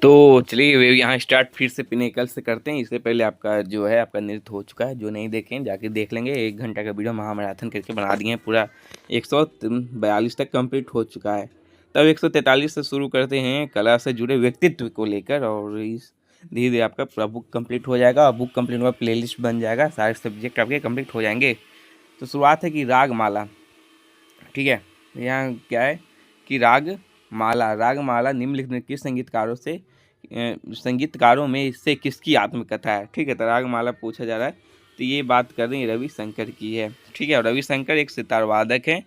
तो चलिए वे यहाँ स्टार्ट फिर से पिनेकल से करते हैं। इससे पहले आपका जो है आपका नृत्य हो चुका है, जो नहीं देखें जाके देख लेंगे। 1 घंटा का वीडियो महामैराथन करके बना दिए हैं, पूरा 142 तक कंप्लीट हो चुका है। तब 143 से शुरू करते हैं कला से जुड़े व्यक्तित्व को लेकर, और इस धीरे धीरे आपका पूरा बुक कंप्लीट हो जाएगा। और बुक कंप्लीट हुआ प्ले लिस्ट बन जाएगा, सारे सब्जेक्ट आपके कंप्लीट हो जाएंगे। तो शुरुआत है कि रागमाला, ठीक है। यहाँ क्या है कि रागमाला निम्नलिखित में किस संगीतकारों में इससे किसकी आत्मकथा है, ठीक है। तो रागमाला पूछा जा रहा है, तो ये बात कर रही है रविशंकर की है, ठीक है। और रविशंकर एक सितार वादक है।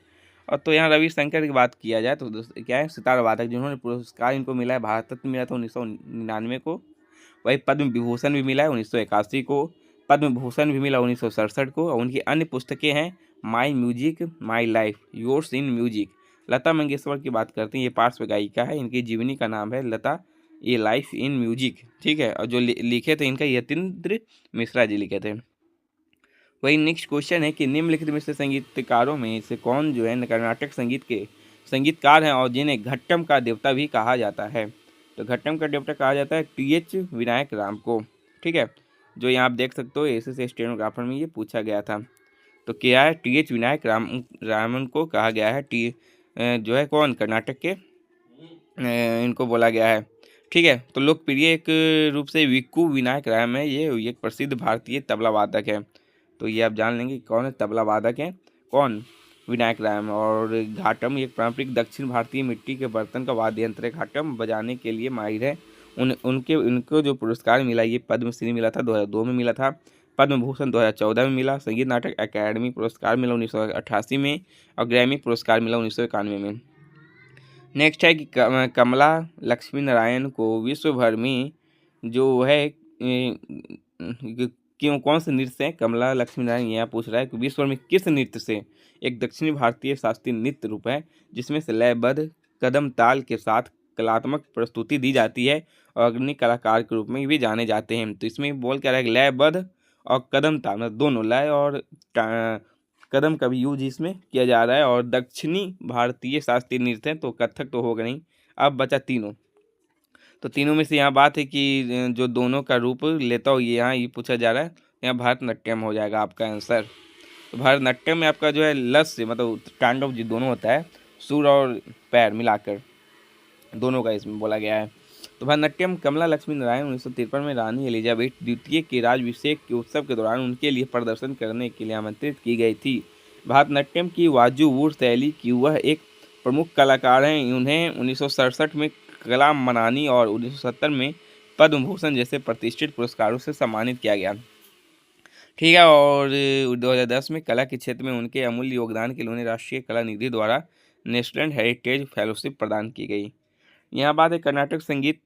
और तो यहाँ रविशंकर की बात किया जाए तो क्या है, सितार वादक जिन्होंने पुरस्कार इनको मिला है, भारत रत्न मिला था 1999 को। वही पद्म विभूषण भी मिला है 1981 को। पद्म भूषण भी मिला 1967 को। और उनकी अन्य पुस्तकें हैं my music, my life, yours in music. Lata Mangeshkar की बात करते हैं, ये पार्श्व गायिका है, इनकी जीवनी का नाम है लता, ये लाइफ इन म्यूजिक, ठीक है। और जो लिखे थे इनका यतीन्द्र मिश्रा जी लिखे थे। वही नेक्स्ट क्वेश्चन है कि निम्नलिखित में से संगीतकारों में से कौन जो है कर्नाटक संगीत के संगीतकार हैं और जिन्हें घट्टम का देवता भी कहा जाता है। तो घट्टम का देवता कहा जाता है टी.एच. विनायक राम को, ठीक है। जो यहाँ आप देख सकते हो एसएससी स्टेनोग्राफर में ये पूछा गया था। तो क्या है, टी.एच. विनायक रामन को कहा गया है जो है कौन कर्नाटक के इनको बोला गया है, ठीक है। तो लोकप्रिय एक रूप से विक्कू विनायक राम है, ये एक प्रसिद्ध भारतीय तबला वादक है। तो ये आप जान लेंगे कौन है तबला वादक है, कौन, विनायक राम। और घाटम एक पारंपरिक दक्षिण भारतीय मिट्टी के बर्तन का वाद्य यंत्र है, घाटम बजाने के लिए माहिर है। उनको जो पुरस्कार मिला, ये पद्मश्री मिला था 2002 में मिला था, पद्म भूषण 2014 में मिला, संगीत नाटक अकादमी पुरस्कार मिला 1988 में, और ग्रैमी पुरस्कार मिला 1991 में। नेक्स्ट है कि कमला लक्ष्मी नारायण को विश्व भर में जो है क्यों कौन से नृत्य से कमला लक्ष्मी नारायण यहाँ पूछ रहा है कि विश्व भर में किस नृत्य से एक दक्षिणी भारतीय शास्त्रीय नृत्य रूप है जिसमें से लयबद्ध कदम ताल के साथ कलात्मक प्रस्तुति दी जाती है और अग्नि कलाकार के रूप में भी जाने जाते हैं। तो इसमें बोल क्या रहा है, लयबद्ध और कदम ताल, मतलब दोनों लय और कदम का भी यूज इसमें किया जा रहा है। और दक्षिणी भारतीय शास्त्रीय नृत्य है, तो कथक तो होगा नहीं। अब बचा तीनों, तो तीनों में से यहाँ बात है कि जो दोनों का रूप लेता हो, ये यहाँ ये पूछा जा रहा है, यहाँ भरतनाट्यम हो जाएगा आपका आंसर। तो भरतनाट्यम में आपका जो है लस से मतलब तांडव जी दोनों होता है, सुर और पैर मिलाकर दोनों का इसमें बोला गया है। तो भरतनाट्यम कमला लक्ष्मी नारायण 1953 में रानी एलिजाबेथ द्वितीय के राज्याभिषेक के उत्सव के दौरान उनके लिए प्रदर्शन करने के लिए आमंत्रित की गई थी। भरतनाट्यम की वाजुवूर शैली की वह एक प्रमुख कलाकार हैं। उन्हें 1967 में कला मनानी और 1970 में पद्म भूषण जैसे प्रतिष्ठित पुरस्कारों से सम्मानित किया गया, ठीक है। और 2010 में कला के क्षेत्र में उनके अमूल्य योगदान के लिए उन्हें राष्ट्रीय कला निधि द्वारा नेशनल हेरिटेज फेलोशिप प्रदान की गई। यहाँ बात है कर्नाटक संगीत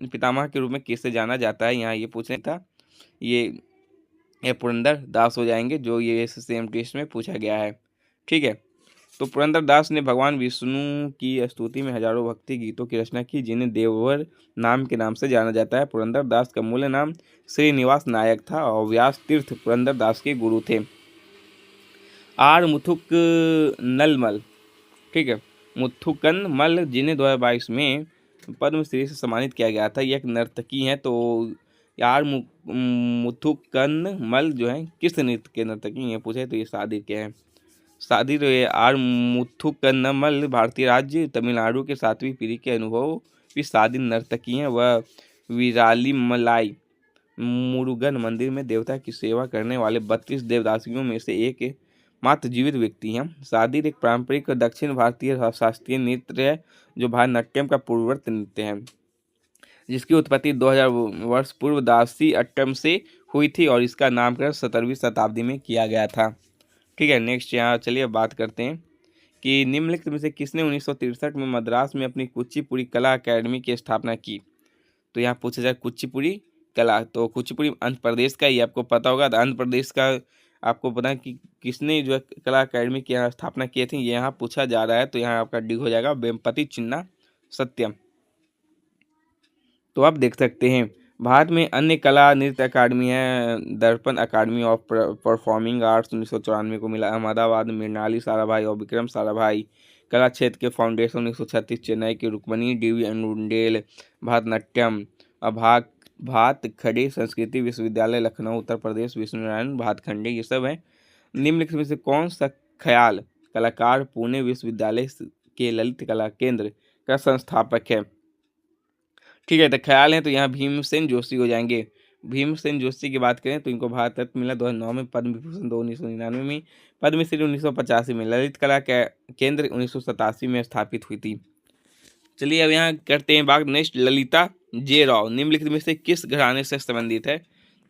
पितामह के रूप में किसे जाना जाता है, यहाँ ये पूछना था, ये पुरंदर दास हो जाएंगे, जो ये सेम टेस्ट में पूछा गया है, ठीक है। तो पुरंदर दास ने भगवान विष्णु की स्तुति में हजारों भक्ति गीतों की रचना की, जिन्हें देववर नाम के नाम से जाना जाता है। पुरंदर दास का मूल नाम श्रीनिवास नायक था और व्यास तीर्थ पुरंदर दास के गुरु थे। आर मुथुक नलमल, ठीक है, मुथुकन मल, जिन्हें 2022 में पद्मश्री से सम्मानित किया गया था, ये एक नर्तकी हैं। तो यार मुथुकन मल जो है किस नृत्य के नर्तकी हैं पूछे, तो ये सादिर के हैं। सादिर आर मुथुकन्नमल भारतीय राज्य तमिलनाडु के 7वीं पीढ़ी के अनुभवी सादिर नर्तकी हैं। वह विरालिमलाई मुरुगन मंदिर में देवता की सेवा करने वाले 32 देवदासियों में से एक मात्र जीवित व्यक्ति हैं। सादिर एक पारंपरिक दक्षिण भारतीय शास्त्रीय नृत्य है जो भारतनाट्यम का पूर्ववर्ती नृत्य है, जिसकी उत्पत्ति 2000 वर्ष पूर्व दासी अट्टम से हुई थी और इसका नामकरण 17वीं शताब्दी में किया गया था, ठीक है। नेक्स्ट यहाँ चलिए बात करते हैं कि निम्नलिखित में से किसने 1963 में मद्रास में अपनी कुचिपुड़ी कला अकादमी की स्थापना की। तो यहाँ पूछा जाए कुचिपुड़ी कला, तो कुचिपुड़ी आंध्र प्रदेश का, ये आपको पता होगा। आंध्र प्रदेश का आपको पता है कि किसने जो है कला अकादमी की यहाँ स्थापना की थी, ये यहाँ पूछा जा रहा है। तो यहाँ आपका डी हो जाएगा वेम्पति चिन्ना सत्यम। तो आप देख सकते हैं भारत में अन्य कला नृत्य अकादमी है, दर्पण अकादमी ऑफ परफॉर्मिंग आर्ट्स 1994 को मिला, अहमदाबाद मृणाली साराभाई और विक्रम साराभाई कला क्षेत्र के फाउंडेशन 1936, चेन्नई की रुक्मणी देवी अनुंडेल, भारतनाट्यम, भात खड़े संस्कृति विश्वविद्यालय लखनऊ उत्तर प्रदेश, विष्णु नारायण भातखंडे, ये सब है। निम्नलिखित में से कौन सा ख्याल कलाकार पुणे विश्वविद्यालय के ललित कला केंद्र का संस्थापक है? ठीक है, तो ख्याल है तो यहाँ भीमसेन जोशी हो जाएंगे। भीमसेन जोशी की बात करें तो इनको भारत रत्न मिला 2009 में, पद्म विभूषण 1999 में, पद्मश्री 1985 में, ललित कला केंद्र 1987 में स्थापित हुई थी। चलिए अब यहाँ करते हैं बात नेक्स्ट, ललिता जे राव निम्नलिखित में से किस घराने से संबंधित है?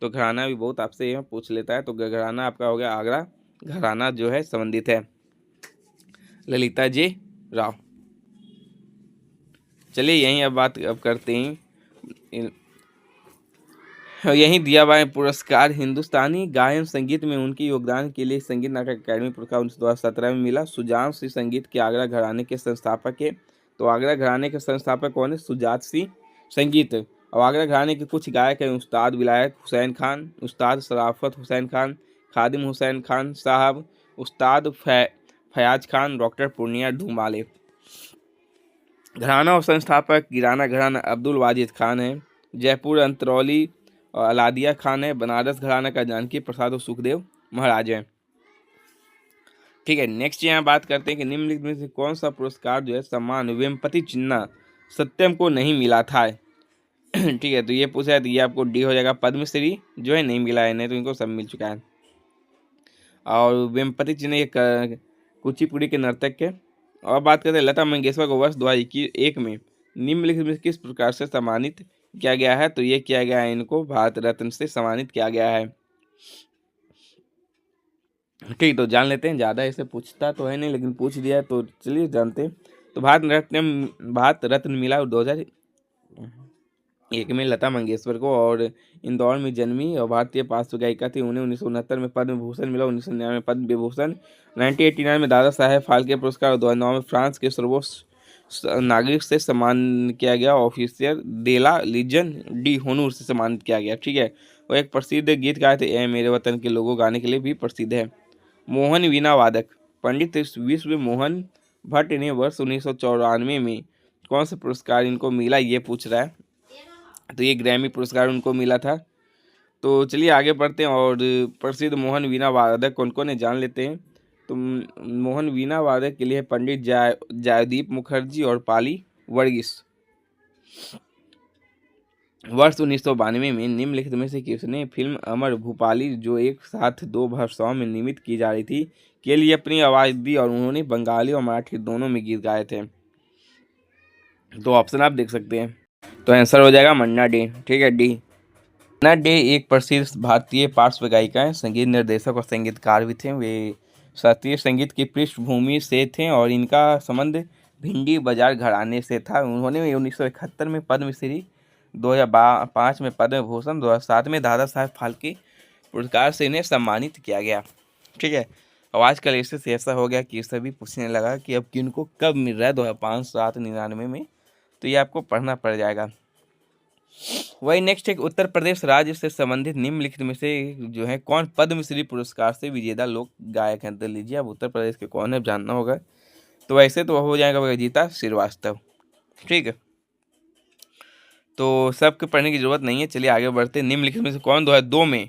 तो घराना भी बहुत आपसे यहाँ पूछ लेता है, तो घराना आपका हो गया आगरा घराना जो है संबंधित है ललिता जे राव। चलिए यहीं अब बात करते हैं, यही दिया हुआ है पुरस्कार हिंदुस्तानी गायन संगीत में उनके योगदान के लिए संगीत नाटक अकादमी पुरस्कार 2017 में मिला। सुजान सिंह संगीत के आगरा घराने के संस्थापक है। तो आगरा घराने के संस्थापक कौन है? सुजात सिंह संगीत। और आगरा घराने के कुछ गायक हैं उस्ताद विलायत हुसैन खान, उस्ताद शराफत हुसैन खान, खादिम हुसैन खान साहब, उस्ताद फयाज खान, डॉक्टर पूर्णिया ढूमाले। घराना और संस्थापक गिराना घराना अब्दुल वाजिद खान है, जयपुर अंतरौली और अलादिया खान है, बनारस घराना का जानकी प्रसाद और सुखदेव महाराज है। ठीक है, नेक्स्ट यहाँ बात करते हैं कि निम्नलिखित में से कौन सा पुरस्कार जो है सम्मान वेम्पति चिन्ना सत्यम को नहीं मिला था। ठीक है, तो ये पूछा है तो ये आपको डी हो जाएगा। पद्मश्री जो है नहीं मिला है, नहीं तो इनको सब मिल चुका है। और वेम्पति चिन्ह ये कुचिपुड़ी के नर्तक के। और बात करते हैं लता मंगेशकर को वर्ष 2021 में निम्नलिखित में किस प्रकार से सम्मानित किया गया है? तो ये किया गया है, इनको भारत रत्न से सम्मानित किया गया है। ठीक, तो जान लेते हैं, ज़्यादा ऐसे पूछता तो है नहीं लेकिन पूछ दिया तो चलिए जानते हैं। तो भारत रत्न मिला 2001 में लता मंगेशकर को, और इंदौर में जन्मी और भारतीय पार्श्व गायिका थी। उन्हें 1969 में पद्म भूषण मिला, 1999 में पद्म विभूषण, 1989 में दादा साहेब फाल्के पुरस्कार और 2009 में फ्रांस के सर्वोच्च नागरिक से सम्मान किया गया, ऑफिसियर देला लीजन डी होनूर से सम्मानित किया गया। ठीक है, वो एक प्रसिद्ध गीतकार थे, ए मेरे वतन के लोगों गाने के लिए भी प्रसिद्ध है। मोहन वीणा वादक पंडित विश्व मोहन भट्ट ने वर्ष 1994 में कौन सा पुरस्कार इनको मिला, ये पूछ रहा है। तो ये ग्रैमी पुरस्कार उनको मिला था। तो चलिए आगे बढ़ते हैं और प्रसिद्ध मोहन वीणा वादक कौन कौन है जान लेते हैं। तो मोहन वीणा वादक के लिए पंडित जयदीप मुखर्जी और पाली वर्गीस। वर्ष 1992 में निम्नलिखित में से किसने फिल्म अमर भूपाली जो एक साथ 2 भाषाओं में निर्मित की जा रही थी के लिए अपनी आवाज़ दी, और उन्होंने बंगाली और मराठी दोनों में गीत गाए थे? तो ऑप्शन आप देख सकते हैं। तो आंसर हो जाएगा मन्ना डे। ठीक है, डी। मन्ना डे एक प्रसिद्ध भारतीय पार्श्व गायिका है, संगीत निर्देशक और संगीतकार भी थे। वे शास्त्रीय संगीत की पृष्ठभूमि से थे और इनका संबंध भिंडी बाजार घराने से था। उन्होंने 1971 में पद्मश्री, 2005 में पद्म भूषण, 2007 में दादा साहेब फाल्के पुरस्कार से इन्हें सम्मानित किया गया। ठीक है, और आजकल ऐसा हो गया कि सभी पूछने लगा कि अब किनको कब मिल रहा है 2005, 7, 99 में, तो ये आपको पढ़ना पड़ जाएगा। वही नेक्स्ट एक उत्तर प्रदेश राज्य से संबंधित निम्नलिखित में से जो है कौन पद्मश्री पुरस्कार से विजेता लोक गायक हैं? तो लीजिए अब उत्तर प्रदेश के कौन है जानना होगा। तो वैसे तो हो जाएगा विजेता श्रीवास्तव। ठीक है, तो सबके पढ़ने की जरूरत नहीं है। चलिए आगे बढ़ते हैं। निम्नलिखित में से कौन 2002 में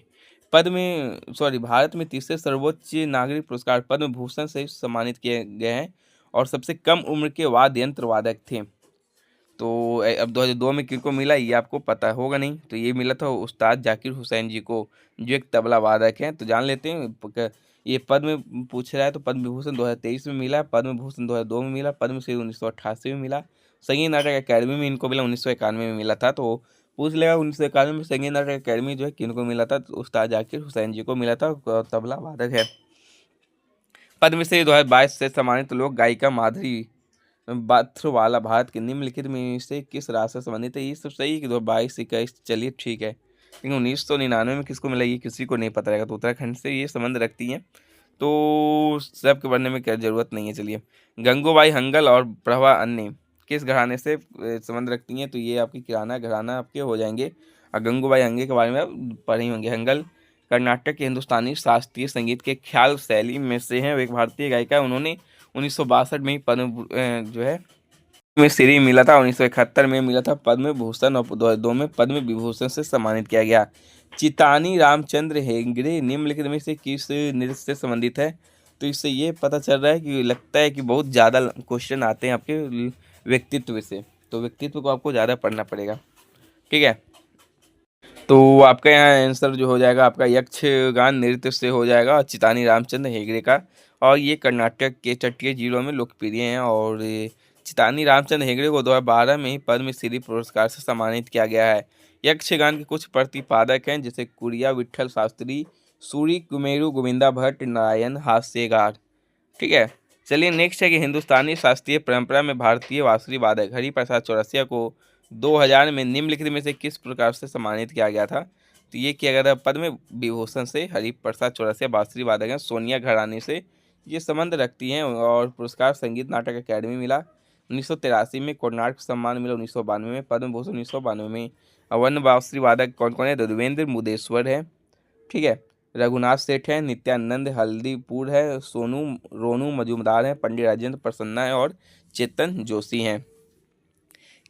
भारत में तीसरे सर्वोच्च नागरिक पुरस्कार पद्म भूषण से सम्मानित किए गए हैं और सबसे कम उम्र के वाद्य यंत्र वादक थे? तो अब 2002 में किनको मिला ये आपको पता होगा नहीं। तो ये मिला था उस्ताद जाकिर हुसैन जी को, जो एक तबला वादक हैं। तो जान लेते हैं, ये पद्म पूछ रहा है तो पद्म विभूषण 2023 में मिला, पद्म भूषण 2002 में मिला, पद्मश्री 1988 में मिला, संगीत नाटक अकादमी में इनको मिला 1991 में मिला था। तो पूछ लेगा 1991 में संगीत नाटक अकादमी जो है किनको मिला था? तो उस्ताद जाकिर हुसैन जी को मिला था, तबला वादक है। पद्मश्री 2022 से सम्मानित लोक गायिका माधुरी बाथ्रोवाला भारत के निम्नलिखित में से किस राज्य से संबंधित है? ये सब सही कि 2022, 21, चलिए ठीक है। लेकिन 1999 में किसको मिला ये किसी को नहीं पता रहेगा। तो उत्तराखंड से ये संबंध रखती हैं, तो सबके बढ़ने में क्या जरूरत नहीं है। चलिए, गंगूबाई हंगल और प्रभा अन्य किस घराने से संबंध रखती हैं? तो ये आपकी किराना घराना आपके हो जाएंगे। और गंगूबाई हंगे के बारे में आप पढ़े होंगे। हंगल कर्नाटक के हिंदुस्तानी शास्त्रीय संगीत के ख्याल शैली में से हैं, एक भारतीय गायिका है। उन्होंने 1962 में ही पद्म जो है में श्री मिला था। 1971 में मिला था पद्म भूषण और 2002 में पद्म विभूषण से सम्मानित किया गया। चितानी रामचंद्र हेगड़े निम्नलिखित में से किस नृत्य से संबंधित है? तो इससे ये पता चल रहा है कि लगता है कि बहुत ज़्यादा क्वेश्चन आते हैं आपके व्यक्तित्व से, तो व्यक्तित्व को आपको ज़्यादा पढ़ना पड़ेगा। ठीक है, तो आपका यहाँ आंसर जो हो जाएगा आपका यक्षगान नृत्य से हो जाएगा, चितानी रामचंद्र हेगड़े का। और ये कर्नाटक के तटीय जिलों में लोकप्रिय हैं। और ये चितानी रामचंद्र हेगड़े को 2012 में ही पद्मश्री पुरस्कार से सम्मानित किया गया है। यक्षगान के कुछ प्रतिपादक हैं जैसे कुरिया विट्ठल शास्त्री, सूरी कुमेरू, गोविंदा भट्ट, नारायण हास्यगार। ठीक है, चलिए नेक्स्ट है कि हिंदुस्तानी शास्त्रीय परंपरा में भारतीय बांसुरी वादक हरिप्रसाद चौरसिया को 2000 में निम्नलिखित में से किस प्रकार से सम्मानित किया गया था? तो ये किया गया था पद्म विभूषण से। हरिप्रसाद चौरसिया बांसुरी वादक हैं, सोनिया घराने से ये संबंध रखती हैं। और पुरस्कार संगीत नाटक अकेडमी मिला 1983 में, कर्नाटक सम्मान मिला 1992 में, पद्म भूषण 1992 में। वन बांसुरी वादक कौन कौन है? तो देवेंद्र मुदेश्वर है, ठीक है, रघुनाथ सेठ है, नित्यानंद हल्दीपुर है, सोनू रोनू मजूमदार है, पंडित राजेंद्र प्रसन्ना है और चेतन जोशी हैं।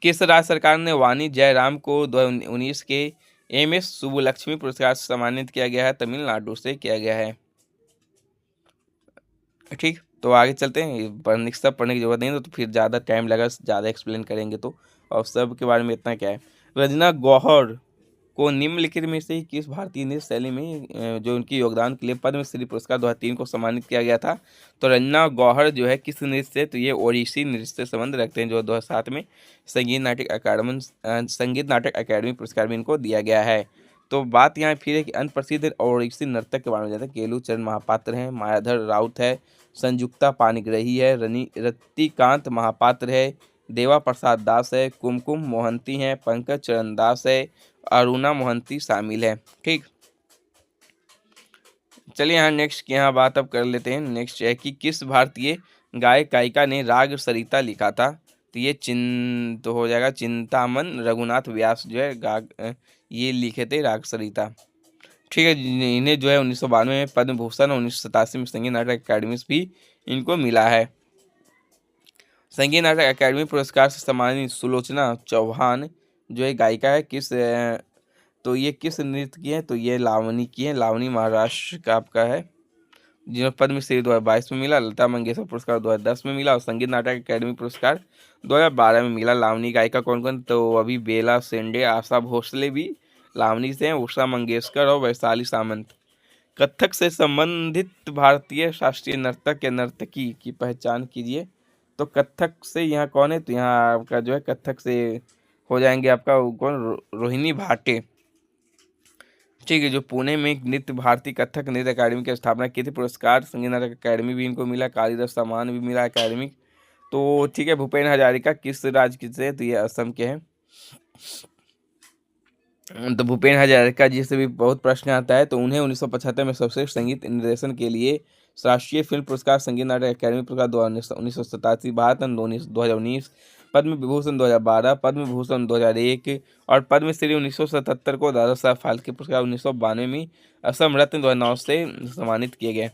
किस राज्य सरकार ने वाणी जयराम को 2019 के एम.एस. सुब्बुलक्ष्मी पुरस्कार से सम्मानित किया गया है? तमिलनाडु से किया गया है। ठीक, तो आगे चलते हैं। पढ़ने सब पढ़ने की जरूरत नहीं है, तो फिर ज़्यादा टाइम लगा, ज़्यादा एक्सप्लेन करेंगे तो। और सब के बारे में इतना क्या है। रजना गौहर को निम्नलिखित में से किस भारतीय नृत्य शैली में जो उनकी योगदान के लिए पद्मश्री पुरस्कार 2003 को सम्मानित किया गया था? तो रंजना गौहर जो है किस नृत्य से? तो ये ओडिसी नृत्य से संबंध रखते हैं, जो 2007 में संगीत नाटक अकादमी पुरस्कार भी इनको दिया गया है। तो बात यहाँ फिर है कि अन्य प्रसिद्ध ओडिसी नर्तक के बारे में जाता है। केलू चरण महापात्र हैं, मायाधर राउत है, संयुक्ता पानिग्राही है, रतिकांत महापात्र है, देवा प्रसाद दास है, कुमकुम मोहंती हैं, पंकज चरण दास है, अरुणा मोहंती शामिल है। ठीक, चलिए यहाँ नेक्स्ट की यहाँ बात अब कर लेते हैं। नेक्स्ट है कि किस भारतीय गायक गायिका ने राग सरिता लिखा था? तो ये तो हो जाएगा चिंतामन रघुनाथ व्यास जो है ये लिखे थे राग सरिता। ठीक है, इन्हें जो है 1992 में पद्म भूषण और 1987 में संगीत नाटक अकादमी से भी इनको मिला है। संगीत नाटक अकादमी पुरस्कार से सम्मानित सुलोचना चौहान जो है गायिका है, तो ये किस नृत्य की है? तो ये लावनी की है। लावनी महाराष्ट्र का आपका है, जिन्हें पद्मश्री 2022 में मिला, लता मंगेशकर पुरस्कार 2010 में मिला और संगीत नाटक अकादमी पुरस्कार 2012 में मिला। लावनी गायिका कौन कौन? तो अभी बेला शेंडे, आशा भोसले भी लावनी से हैं, उषा मंगेशकर और वैशाली सामंत। कथक से संबंधित भारतीय शास्त्रीय नर्तक या नर्तकी की पहचान कीजिए। तो कथक से यहाँ कौन है? तो यहाँ आपका जो है कथक से हो जाएंगे आपका कौन? रोहिणी भाटे। ठीक है, जो पुणे में एक नृत्य भारती कथक नृत्य अकादमी की स्थापना की थी। पुरस्कार संगीत नाटक अकादमी भी इनको मिला, कालीदास सम्मान भी मिला अकादमिक। तो ठीक है, भूपेन हजारिका किस राज्य के से? तो ये असम के हैं। तो भूपेन हजारिका जी से भी बहुत प्रश्न आता है। तो उन्हें 1975 में सर्वश्रेष्ठ संगीत निर्देशन के लिए राष्ट्रीय फिल्म पुरस्कार, संगीत नाटक अकादमी पुरस्कार 1987, भारत रत्न 2019, पद्म विभूषण 2012, पद्म भूषण 2001 और पद्मश्री 1977 को दादा साहब फाल्के पुरस्कार 1992 में, असम रत्न 2009 से सम्मानित किए गए।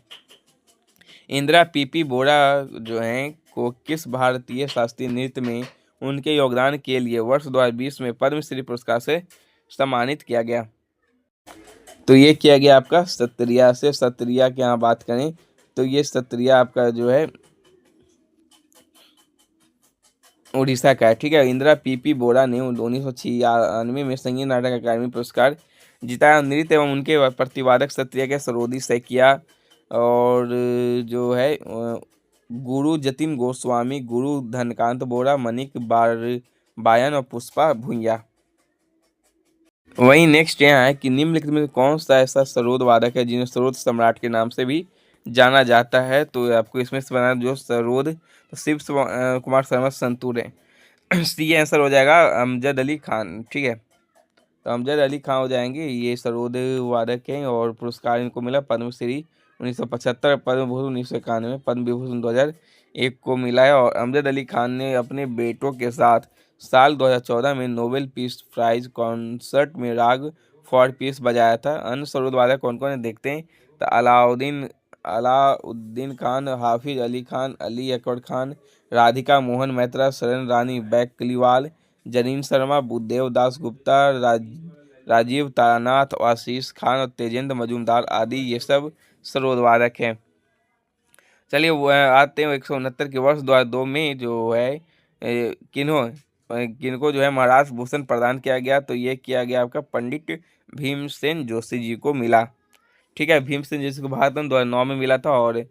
इंदिरा पीपी बोरा जो हैं को किस भारतीय शास्त्रीय नृत्य में उनके योगदान के लिए वर्ष 2020 में पद्मश्री पुरस्कार से सम्मानित किया गया? तो ये किया गया आपका सत्रिया से। सत्रिया की यहाँ बात करें तो ये सत्रिया आपका जो है उड़ीसा का है। ठीक है, इंदिरा पीपी बोरा ने 1996 में संगीत नाटक अकादमी पुरस्कार जीता। नृत्य एवं उनके प्रतिवादक सत्रिया के सरोदी सैकिया और जो है गुरु जतिन गोस्वामी, गुरु धनकांत बोरा, मनिक बायन और पुष्पा भुइया। वहीं नेक्स्ट यहाँ है कि निम्नलिखित में कौन सा ऐसा सरोद वादक है जिन्हें सरोद सम्राट के नाम से भी जाना जाता है? तो आपको इसमें से बनाना जो सरोद तो शिव कुमार शर्मा संतूर है। सी आंसर हो जाएगा अमजद अली खान। ठीक है, तो अमजद अली खान हो जाएंगे, ये सरोद वादक हैं और पुरस्कार इनको मिला पद्मश्री 1975, पद्म भूषण 1991, पद्म विभूषण 2001 को मिला है। और अमजद अली खान ने अपने बेटों के साथ साल 2014 में नोबेल पीस प्राइज कॉन्सर्ट में राग फॉर पीस बजाया था। अन्य सरोद वादक कौन कौन है देखते हैं। तो अलाउद्दीन अलाउद्दीन खान, हाफिज अली खान, अली अकबर खान, राधिका मोहन मैत्रा, शरण रानी बैकलीवाल, जनीन शर्मा, बुद्धदेव दास गुप्ता, राजीव तारानाथ, आशीष खान और तेजेंद्र मजूमदार आदि ये सब सरोदवादक हैं। चलिए वो आते हैं 169 के वर्ष 2002 में जो है किनको जो है महाराज भूषण प्रदान किया गया, तो ये किया गया आपका पंडित भीमसेन जोशी जी को मिला। ठीक है, भीमसेन जोशी को भारत रत्न 2009 में मिला था और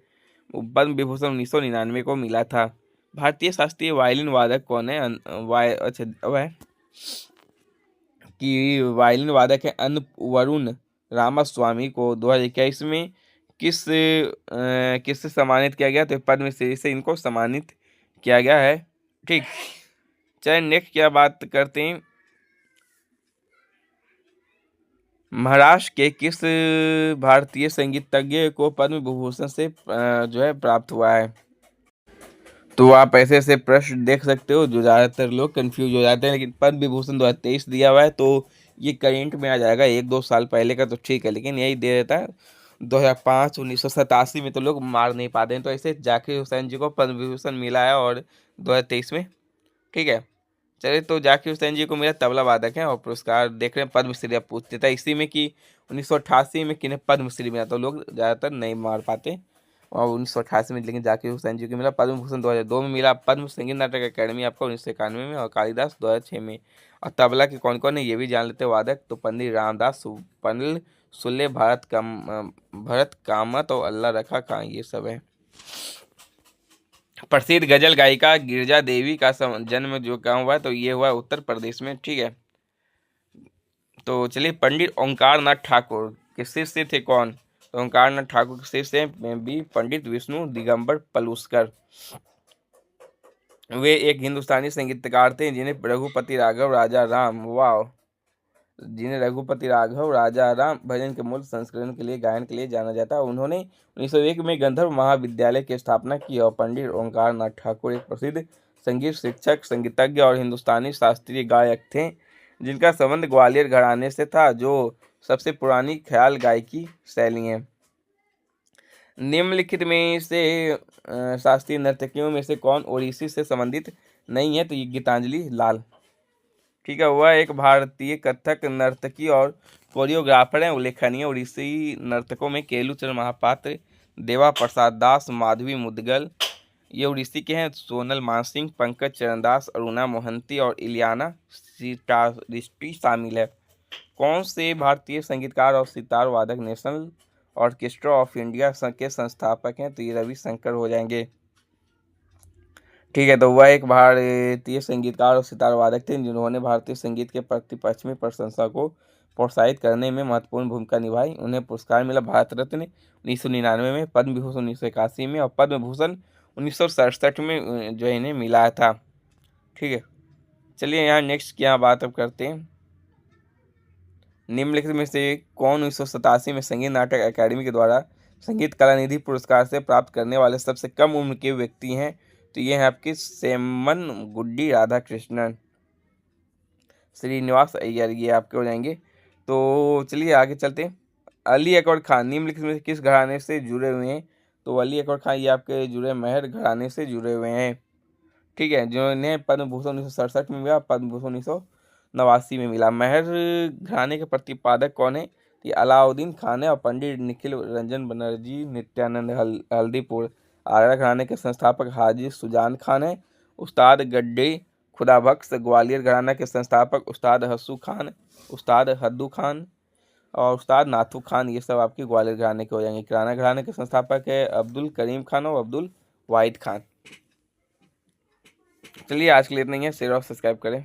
पद्म विभूषण 1999 को मिला था। भारतीय शास्त्रीय वायलिन वादक कौन है? अच्छा वह कि वायलिन वादक है वरुण रामास्वामी को 2021 में किससे सम्मानित किया गया? तो पद्मश्री से इनको सम्मानित किया गया है। ठीक, चलिए नेक्स्ट क्या बात करते हैं, महाराष्ट्र के किस भारतीय संगीतज्ञ को पद्म विभूषण से जो है प्राप्त हुआ है? तो आप ऐसे ऐसे प्रश्न देख सकते हो जो ज़्यादातर लोग कंफ्यूज हो जाते हैं, लेकिन पद्म विभूषण 2023 दिया हुआ है तो ये करेंट में आ जाएगा, 1-2 साल पहले का तो ठीक है, लेकिन यही दे देता है 2005 1987 में तो लोग मार नहीं पाते हैं। तो ऐसे जाकिर हुसैन जी को पद्म विभूषण मिला है और 2023 में। ठीक है, चलिए तो जाकिर हुसैन जी को मेरा तबला वादक है और पुरस्कार देख रहे हैं पद्मश्री। अब पूछते था इसी में कि 1988 में किन्हें पद्मश्री मिला, तो लोग ज़्यादातर नहीं मार पाते और 1988 में, लेकिन जाकिर हुसैन जी को मिला। पद्म भूषण 2002 में मिला, पद्म संगीत नाटक अकेडमी आपका 1991 में और कालिदास 2006 में। और तबला के कौन कौन है ये भी जान लेते वादक, तो पंडित रामदास, सुपनिल सुल्ले, भरत कामत और अल्लाह रखा खां, ये सब है। प्रसिद्ध गजल गायिका गिरजा देवी का जन्म जो कहाँ हुआ है, तो ये हुआ उत्तर प्रदेश में। ठीक है, तो चलिए पंडित ओंकार नाथ ठाकुर के शिष्य थे कौन? तो ओंकार नाथ ठाकुर के शिष्य भी पंडित विष्णु दिगंबर पलुस्कर। वे एक हिंदुस्तानी संगीतकार थे जिन्हें रघुपति राघव राजा राम भजन के मूल संस्करण के लिए गायन के लिए जाना जाता है। उन्होंने 1901 में गंधर्व महाविद्यालय की स्थापना की और पंडित ओंकार नाथ ठाकुर एक प्रसिद्ध संगीत शिक्षक, संगीतज्ञ और हिंदुस्तानी शास्त्रीय गायक थे जिनका संबंध ग्वालियर घराने से था, जो सबसे पुरानी ख्याल गायकी शैली है। निम्नलिखित में से शास्त्रीय नर्तकियों में से कौन ओडिसी से संबंधित नहीं है? तो ये गीतांजलि लाल। ठीक है, वह एक भारतीय कथक नर्तकी और कोरियोग्राफर हैं। उल्लेखनीय ओडिसी नर्तकों में केलूचरण महापात्र, देवा प्रसाद दास, माधवी मुदगल ये उड़ीसी के हैं। सोनल मानसिंह, पंकज चरणदास, अरुणा मोहंती और इलियाना सिटारिस्टी शामिल है। कौन से भारतीय संगीतकार और सितार वादक नेशनल ऑर्केस्ट्रा ऑफ इंडिया के संस्थापक हैं? तो ये रविशंकर हो जाएंगे। ठीक है, तो वह एक भारतीय संगीतकार और सितार वादक थे जिन्होंने भारतीय संगीत के प्रति पश्चिमी प्रशंसा को प्रोत्साहित करने में महत्वपूर्ण भूमिका निभाई। उन्हें पुरस्कार मिला भारत रत्न 1999 में, पद्म विभूषण 1981 में और पद्म भूषण 1967 में जो इन्हें मिला था। ठीक है, चलिए यहाँ नेक्स्ट क्या बात अब करते हैं, निम्नलिखित में से कौन 1987 में संगीत नाटक अकादमी के द्वारा संगीत कला निधि पुरस्कार से प्राप्त करने वाले सबसे कम उम्र के व्यक्ति हैं? तो ये है आपके सेमन गुड्डी राधाकृष्णन श्रीनिवास अय्यर, ये आपके हो जाएंगे। तो चलिए आगे चलते हैं। अली अकबर खान निम्नलिखित में से किस घराने से जुड़े हुए हैं? तो अली अकबर खान ये आपके जुड़े मेहर घराने से जुड़े हुए हैं। ठीक है, जिन्हें पद्म भूषण 1967 में मिला, पद्म भूषण 1989 में मिला। मेहर घराने के प्रतिपादक कौन है? ये अलाउद्दीन खान है और पंडित निखिल रंजन बनर्जी नित्यानंद हल्दीपुर। आगरा घराने के संस्थापक हाजी सुजान खान है। उस्ताद गड्डे खुदाबख्श ग्वालियर घराना के संस्थापक उस्ताद हस्सू खान, उस्ताद हद्दू खान और उस्ताद नाथू खान, ये सब आपके ग्वालियर घराने के हो जाएंगे। किराना घराने के संस्थापक है अब्दुल करीम खान और अब्दुल वाहिद खान। चलिए आज के लिए इतना ही है, शेयर और सब्सक्राइब करें।